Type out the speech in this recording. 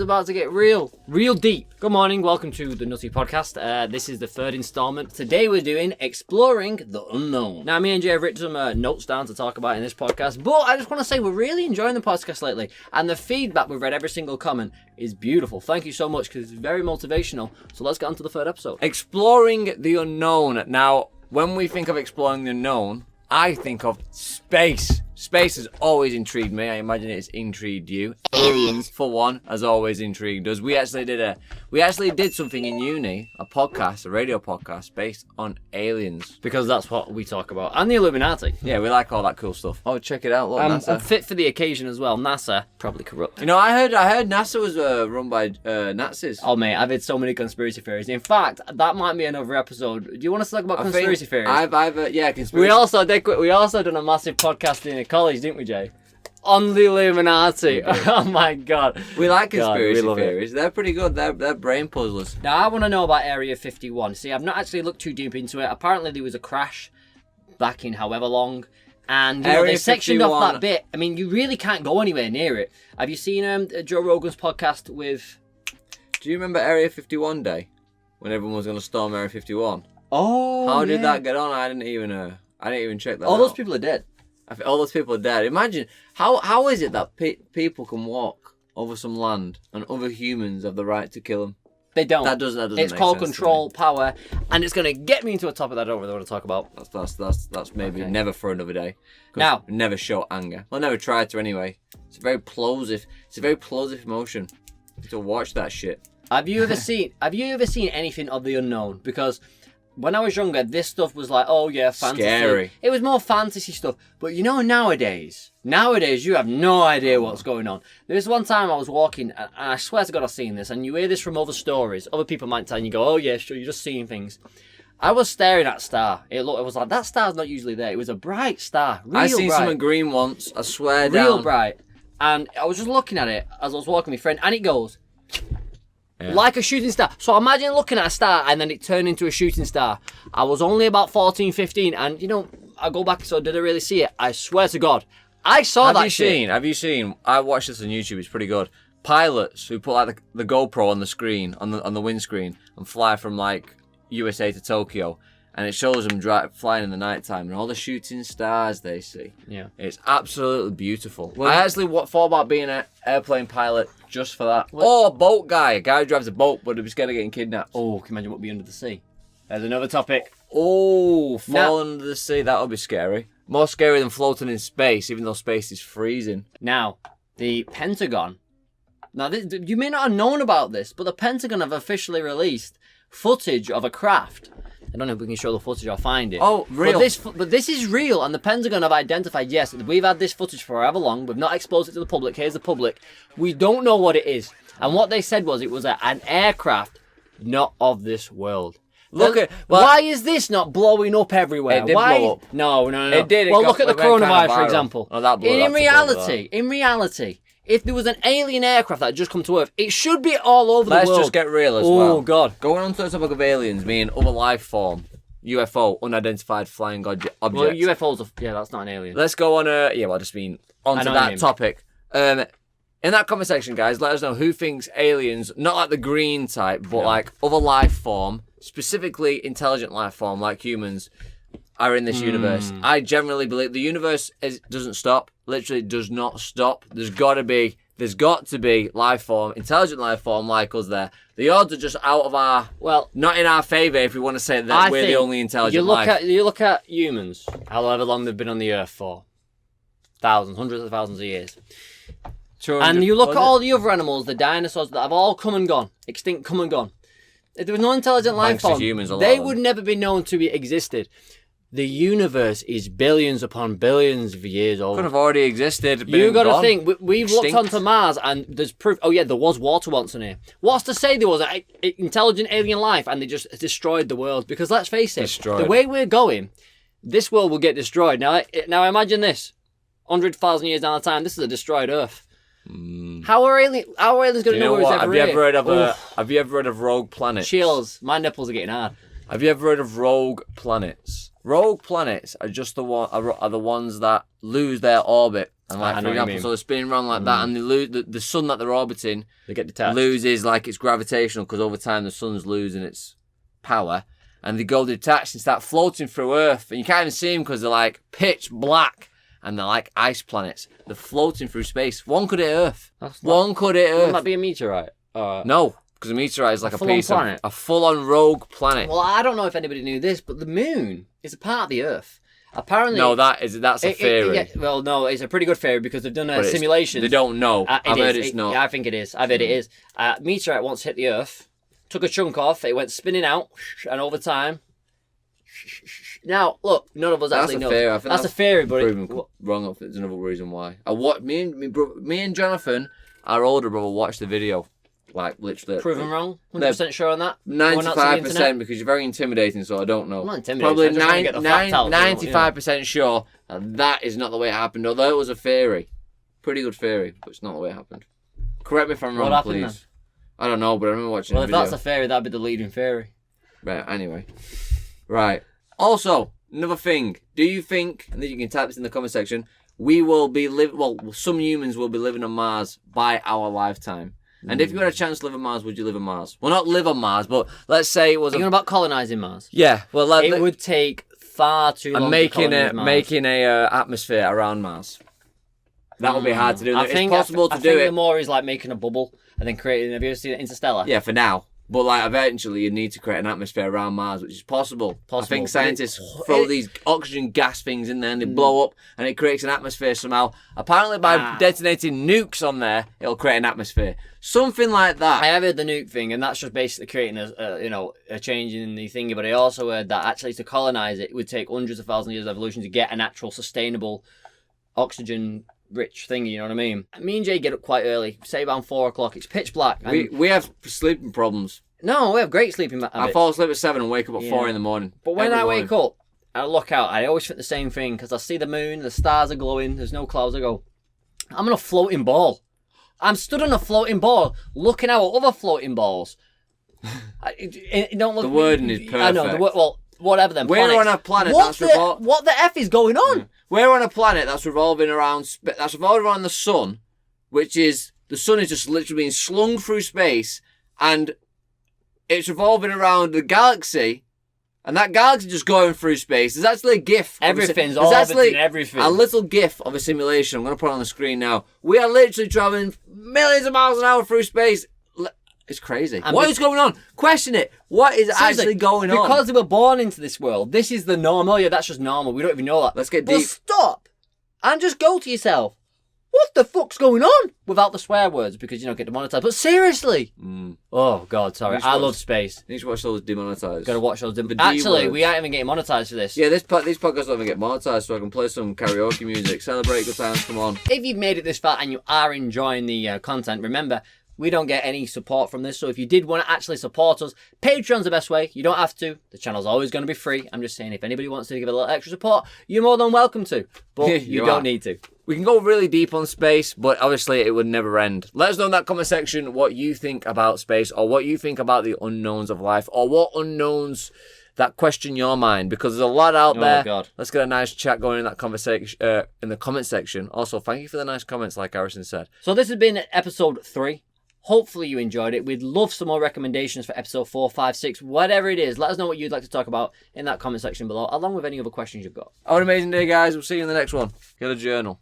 about to get real deep. Good morning, welcome to the Nutty podcast. This is the third installment. Today we're doing Exploring the Unknown. Now, me and Jay have written some notes down to talk about in this podcast, but I just want to say we're really enjoying the podcast lately, and the feedback, we've read every single comment, is beautiful. Thank you so much, because it's very motivational. So let's get on to the third episode. Exploring the unknown. Now, when we think of exploring the unknown, I think of space. Space has always intrigued me. I imagine it's intrigued you. Aliens, for one, has always intrigued us. We actually did something in uni, a radio podcast based on aliens. Because that's what we talk about. And the Illuminati. Yeah, we like all that cool stuff. Oh, check it out. Look, NASA. And fit for the occasion as well. NASA, probably corrupt. You know, I heard NASA was run by Nazis. Oh, mate, I've had so many conspiracy theories. In fact, that might be another episode. Do you want us to talk about conspiracy theories? Yeah, conspiracy. We also done a massive podcast in college, didn't we, Jay? On the Illuminati. Oh my god. We like conspiracy theories. They're pretty good. They're brain puzzlers. Now, I want to know about Area 51. See, I've not actually looked too deep into it. Apparently, there was a crash back in however long. And they sectioned off that bit. I mean, you really can't go anywhere near it. Have you seen Joe Rogan's podcast with... Do you remember Area 51 Day? When everyone was going to storm Area 51? Oh, How did that get on? I didn't even check that out. All those people are dead. All those people are dead. Imagine, how is it that people can walk over some land and other humans have the right to kill them? They don't. That doesn't It's make called sense control, power, and it's going to get me into a topic that I don't really want to talk about. That's maybe never for another day. Now, never show anger. Well, never try to anyway. It's a very plosive emotion to watch that shit. Have you ever seen anything of the unknown? Because when I was younger, this stuff was like, oh yeah, fantasy. Scary. It was more fantasy stuff. But you know, nowadays you have no idea what's going on. There was one time I was walking, and I swear to God I've seen this, and you hear this from other stories. Other people might tell you, go, oh yeah, sure, you're just seeing things. I was staring at a star. It was like, that star's not usually there. It was a bright star, real bright. I seen something green once, I swear down. Real bright. And I was just looking at it as I was walking with my friend, and it goes... Yeah. Like a shooting star. So imagine looking at a star and then it turned into a shooting star. I was only about 14, 15 and you know, I go back, so did I really see it? I swear to God, I saw that shit. Have you seen, I watched this on YouTube, it's pretty good. Pilots who put like the GoPro on the screen, on the windscreen and fly from like USA to Tokyo. And it shows them flying in the nighttime and all the shooting stars they see. Yeah. It's absolutely beautiful. Well, I actually thought about being an airplane pilot just for that. Or a boat guy. A guy who drives a boat but who's scared of getting kidnapped. Oh, can you imagine what would be under the sea? There's another topic. Oh, falling under the sea. That would be scary. More scary than floating in space, even though space is freezing. Now, the Pentagon. Now, you may not have known about this, but the Pentagon have officially released footage of a craft. I don't know if we can show the footage, I'll find it. Oh, real. But this is real, and the Pentagon have identified, yes, we've had this footage for however long, we've not exposed it to the public, here's the public. We don't know what it is. And what they said was it was an aircraft not of this world. Why is this not blowing up everywhere? It did blow up. No. It did. Well, look at the coronavirus, for example. Oh, that blew in reality, if there was an alien aircraft that had just come to Earth, it should be all over the world. Let's just get real as well. Oh, God. Going on to the topic of aliens, meaning other life form, UFO, unidentified flying object. Well, UFOs, that's not an alien. Let's go on onto that topic. In that comment section, guys, let us know who thinks aliens, not like the green type, but like other life form, specifically intelligent life form like humans, are in this universe. I generally believe the universe doesn't stop. Literally does not stop. There's got to be life form, intelligent life form like us there. The odds are just out of our, not in our favour if we want to say that we're the only intelligent life. You look at humans, however long they've been on the Earth for. Hundreds of thousands of years. And you look at all the other animals, the dinosaurs that have all come and gone, extinct, come and gone. If there was no intelligent life form, they would never be known to be existed. The universe is billions upon billions of years old. Could have already existed. You got to think, we've looked onto Mars and there's proof. Oh yeah, there was water once on here. What's to say there was an intelligent alien life and they just destroyed the world? Because let's face it, the way we're going, this world will get destroyed. Now imagine this: 100,000 years down the time, this is a destroyed Earth. How are aliens going to know where it's ever Have you ever heard of rogue planets? Chills. My nipples are getting hard. Have you ever heard of rogue planets? Rogue planets are just the ones that lose their orbit And like, for example, so they're spinning around like that, and they lose the sun that they're orbiting. They get detached. Loses like its gravitational, because over time the sun's losing its power, and they go detached and start floating through Earth, and you can't even see them because they're like pitch black, and they're like ice planets. They're floating through space. One could hit Earth. One could hit Earth. Wouldn't that be a meteorite? No, because a meteorite is like a full-on rogue planet. Well, I don't know if anybody knew this, but the moon is a part of the Earth. Apparently, no, that's a theory. Well, no, it's a pretty good theory because they've done a simulation. They don't know. I've heard it's not. Yeah, I think it is. I've heard it is. Meteorite once hit the Earth, took a chunk off, it went spinning out, and over time. Now, look, none of us actually know. That's a theory, but wrong. There's another reason why. Me and Jonathan, our older brother, watched the video. Like, literally. Proven wrong? 100% sure on that? 95%, because you're very intimidating, so I don't know. I'm not intimidating. Probably 95% sure that is not the way it happened, although it was a theory. Pretty good theory, but it's not the way it happened. Correct me if I'm wrong, please. Then? I don't know, but I remember watching the video. Well, if that's a theory, that'd be the leading theory. Right, anyway. Right. Also, another thing. Do you think, and then you can type this in the comment section, some humans will be living on Mars by our lifetime? And if you had a chance to live on Mars, would you live on Mars? Well, not live on Mars, but let's say it was. Are you about colonising Mars? Yeah. Well, it would take far too long. Making a atmosphere around Mars. That would be hard to do. It's possible to do it. I think the more is like making a bubble and then creating. Have you ever seen Interstellar? Yeah, for now. But like eventually, you need to create an atmosphere around Mars, which is possible. I think scientists throw these oxygen gas things in there, and they blow up, and it creates an atmosphere somehow. Apparently, by detonating nukes on there, it'll create an atmosphere. Something like that. I have heard the nuke thing, and that's just basically creating a change in the thingy. But I also heard that actually to colonize it would take hundreds of thousands of years of evolution to get an actual sustainable oxygen rich thingy, you know what I mean? Me and Jay get up quite early, say around 4 o'clock. It's pitch black. We have sleeping problems. No, we have great sleeping habits. I fall asleep at 7 and wake up at 4 in the morning. But when I wake up, I look out, I always think the same thing, because I see the moon, the stars are glowing, there's no clouds. I go, I'm on a floating ball. I'm stood on a floating ball, looking out at other floating balls. The wording is perfect. I know, whatever then. We're on a planet what the F is going on? Yeah. We're on a planet that's revolving around the sun, which is, the sun is just literally being slung through space, and it's revolving around the galaxy, and that galaxy just going through space. There's actually a GIF. Everything's orbiting everything. A little GIF of a simulation. I'm going to put it on the screen now. We are literally traveling millions of miles an hour through space. It's crazy. What is going on? Question it. What is actually going on? Because they were born into this world. This is the normal. Yeah, that's just normal. We don't even know that. Let's get deep. Well, stop and just go to yourself. What the fuck's going on? Without the swear words, because you don't get demonetized. But seriously. Oh, God, sorry. I love space. You need to watch those demonetized. Gotta watch those demonetized. Actually, we aren't even getting monetized for this. Yeah, these podcasts don't even get monetized, so I can play some karaoke music. Celebrate good times, come on. If you've made it this far and you are enjoying the content, remember, we don't get any support from this, so if you did want to actually support us, Patreon's the best way. You don't have to. The channel's always going to be free. I'm just saying, if anybody wants to give a little extra support, you're more than welcome to. But you don't need to. We can go really deep on space, but obviously it would never end. Let us know in that comment section what you think about space, or what you think about the unknowns of life, or what unknowns that question your mind, because there's a lot out there. God. Let's get a nice chat going in that conversation in the comment section. Also, thank you for the nice comments, like Harrison said. So this has been episode 3. Hopefully you enjoyed it. We'd love some more recommendations for episode 4, 5, 6, whatever it is. Let us know what you'd like to talk about in that comment section below, along with any other questions you've got. Have an amazing day, guys. We'll see you in the next one. Get a journal.